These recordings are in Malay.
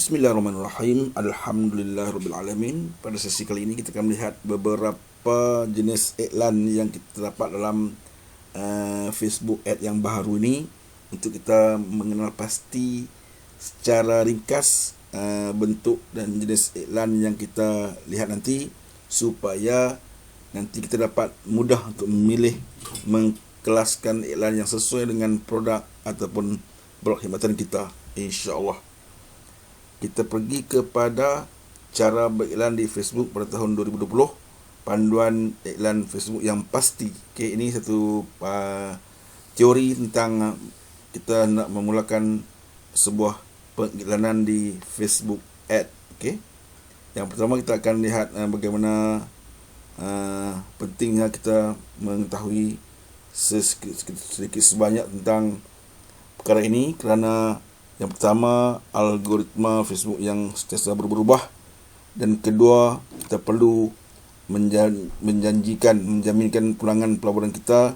Bismillahirrahmanirrahim. Alhamdulillahirrabbilalamin. Pada sesi kali ini kita akan melihat beberapa jenis iklan yang kita dapat dalam Facebook Ad yang baru ini, untuk kita mengenal pasti secara ringkas bentuk dan jenis iklan yang kita lihat nanti, supaya nanti kita dapat mudah untuk memilih, mengkelaskan iklan yang sesuai dengan produk ataupun perkhidmatan kita, insya-Allah. Kita pergi kepada cara beriklan di Facebook pada tahun 2020, panduan iklan Facebook yang pasti. Okey, ini satu teori tentang kita nak memulakan sebuah pengiklanan di Facebook Ad. Okey, yang pertama kita akan lihat bagaimana pentingnya kita mengetahui sedikit sebanyak tentang perkara ini, kerana yang pertama, algoritma Facebook yang sentiasa berubah, dan kedua, kita perlu menjaminkan pulangan pelaburan kita,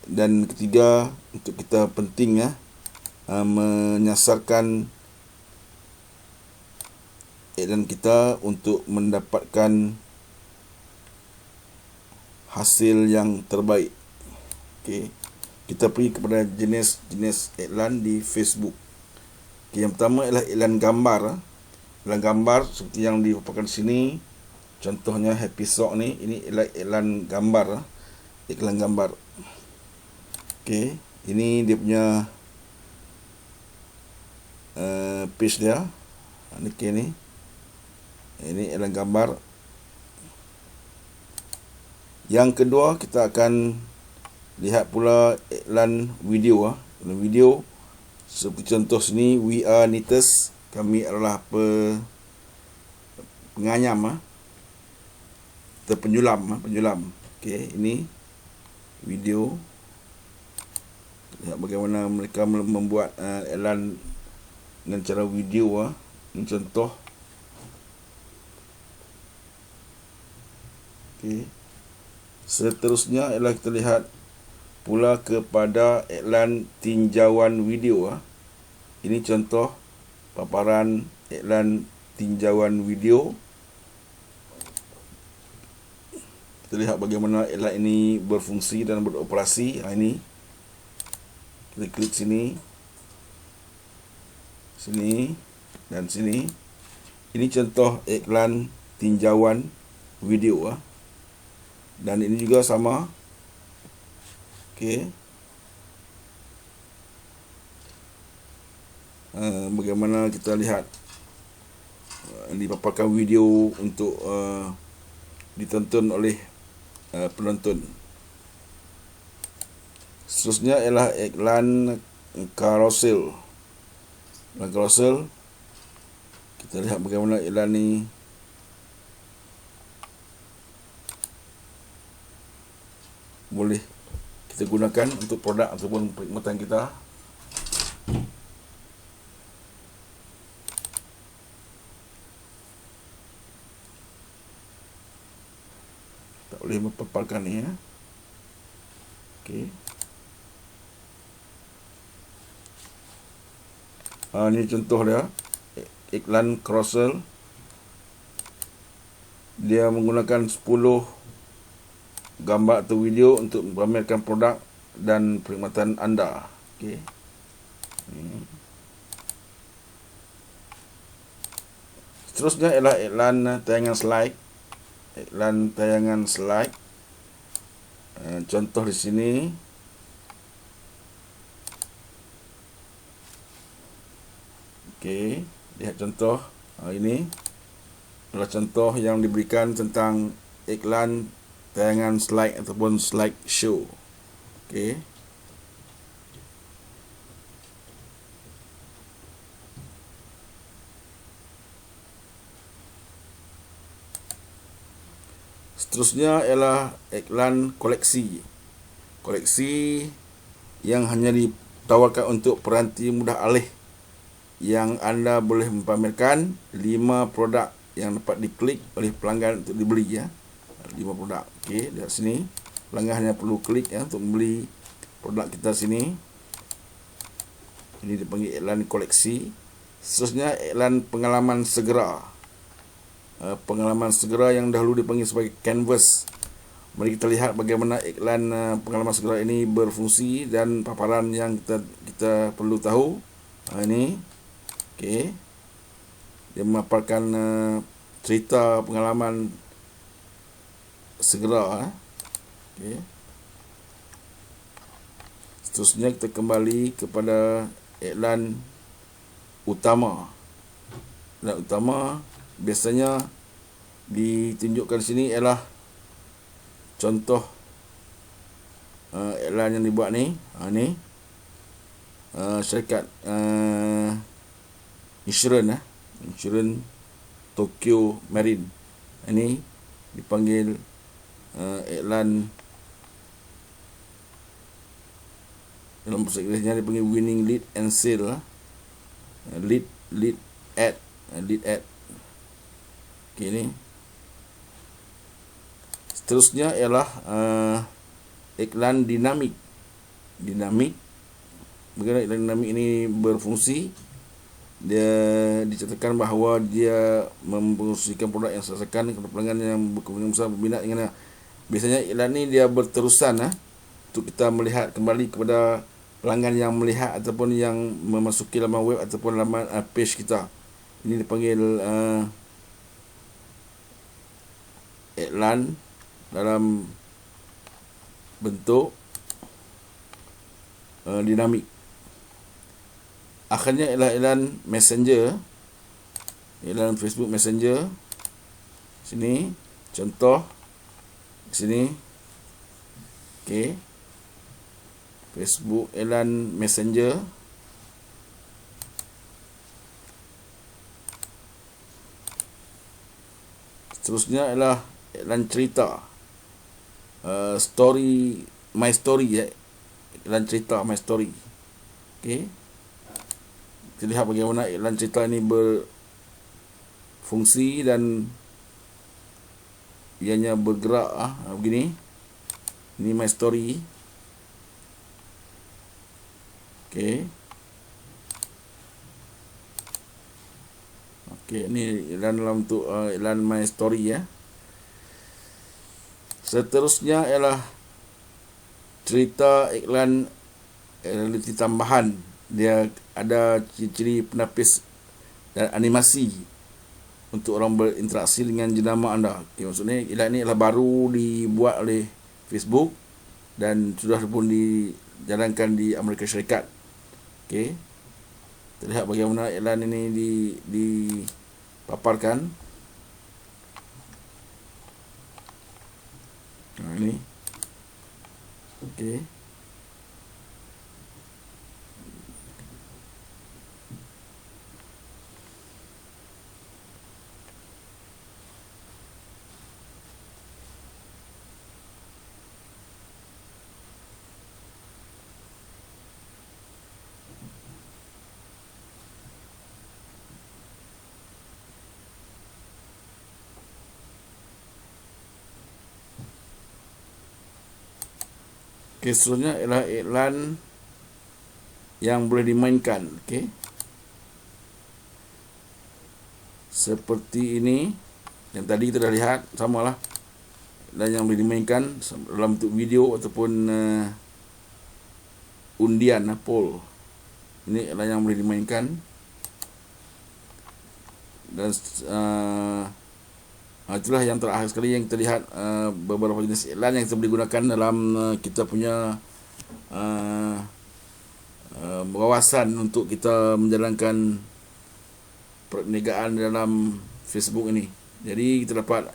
dan ketiga, untuk kita penting menyasarkan iklan kita untuk mendapatkan hasil yang terbaik. Okey, kita pergi kepada jenis-jenis iklan di Facebook. Yang pertama ialah iklan gambar. Iklan gambar seperti yang dipaparkan di sini. Contohnya Happy Sock ni, ini ialah iklan gambar. Iklan gambar. Okey, ini dia punya page dia. Ini iklan gambar. Yang kedua, kita akan lihat pula iklan video. Iklan video seperti contoh sini, we are knitters, kami adalah penganyam, penjulam. Okey, ini video. Lihat bagaimana mereka membuat iklan dengan cara video. Ini contoh. Okey, seterusnya ialah kita lihat pula kepada iklan tinjauan video. Ini contoh paparan iklan tinjauan video. Kita lihat bagaimana iklan ini berfungsi dan beroperasi. Ini kita klik sini dan sini. Ini contoh iklan tinjauan video, dan ini juga sama. Okey, bagaimana kita lihat dipaparkan video untuk ditonton oleh penonton. Seterusnya ialah iklan carousel. Iklan carousel, kita lihat bagaimana iklan ni boleh kita gunakan untuk produk ataupun perkhidmatan kita. Tak boleh memaparkan ni. Okey. Ini contoh dia, iklan carousel. Dia menggunakan 10 gambar atau video untuk memamerkan produk dan perkhidmatan anda. Okey. Seterusnya ialah iklan tayangan slide. Iklan tayangan slide. Contoh di sini. Okey, lihat contoh. Ini adalah contoh yang diberikan tentang iklan tayangan slide ataupun slide show. Okey. Seterusnya ialah iklan koleksi. Koleksi yang hanya ditawarkan untuk peranti mudah alih, yang anda boleh mempamerkan 5 produk yang dapat diklik oleh pelanggan untuk dibeli. 5 produk. Okey, lihat sini. Pelanggan hanya perlu klik untuk membeli produk kita sini. Ini dipanggil iklan koleksi. Seterusnya iklan pengalaman segera. Pengalaman segera yang dahulu dipanggil sebagai canvas. Mari kita lihat bagaimana iklan pengalaman segera ini berfungsi dan paparan yang kita perlu tahu. Ini, okey. Dia memaparkan cerita pengalaman segera. Okey. Seterusnya kita kembali kepada iklan utama. Iklan utama biasanya ditunjukkan sini ialah contoh iklan yang dibuat ni. Ni syarikat insurans Tokyo Marine. Ini dipanggil iklan, dalam bahasa Inggerisnya dipanggil winning lead and sale. Lead ad. Okey, ni. Seterusnya ialah iklan dinamik. Bagaimana iklan dinamik ini berfungsi? Dia dicatatkan bahawa dia mempromosikan produk yang serasakan kepada pelanggan yang berkepentingan besar berminat dengan. Biasanya iklan ni dia berterusan untuk kita melihat kembali kepada pelanggan yang melihat ataupun yang memasuki laman web ataupun laman page kita. Ini dipanggil iklan dalam bentuk dinamik. Akhirnya ialah iklan Messenger, iklan Facebook Messenger. Sini contoh sini. Okey, Facebook iklan Messenger. Seterusnya ialah iklan cerita, story, my story, iklan cerita my story. Okey, kita lihat bagaimana iklan cerita ini berfungsi dan ianya bergerak begini. Ini my story. Okey. Okey, ini iklan dalam bentuk iklan my story ya. Seterusnya ialah cerita iklan realiti tambahan. Dia ada ciri-ciri penapis dan animasi untuk orang berinteraksi dengan jenama anda. Okay, maksudnya iklan ini adalah baru dibuat oleh Facebook dan sudah pun dijalankan di Amerika Syarikat. Okey, kita lihat bagaimana iklan ini dipaparkan. Ini. Okey. Okey, seterusnya ialah iklan yang boleh dimainkan. Okey, seperti ini yang tadi kita dah lihat, samalah dan yang boleh dimainkan dalam bentuk video ataupun undian poll. Ini iklan yang boleh dimainkan dan itulah yang terakhir sekali yang kita lihat beberapa jenis iklan yang kita boleh gunakan dalam kita punya wawasan untuk kita menjalankan perniagaan dalam Facebook ini. Jadi kita dapat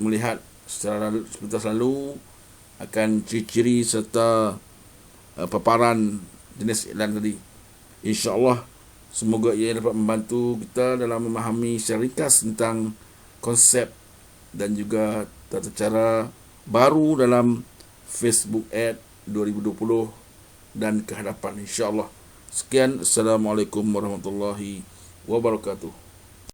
melihat secara sepintas lalu akan ciri-ciri serta paparan jenis iklan tadi. InsyaAllah semoga ia dapat membantu kita dalam memahami secara ringkas tentang konsep dan juga tata cara baru dalam Facebook Ad 2020 dan ke hadapan, insya-Allah. Sekian, Assalamualaikum warahmatullahi wabarakatuh.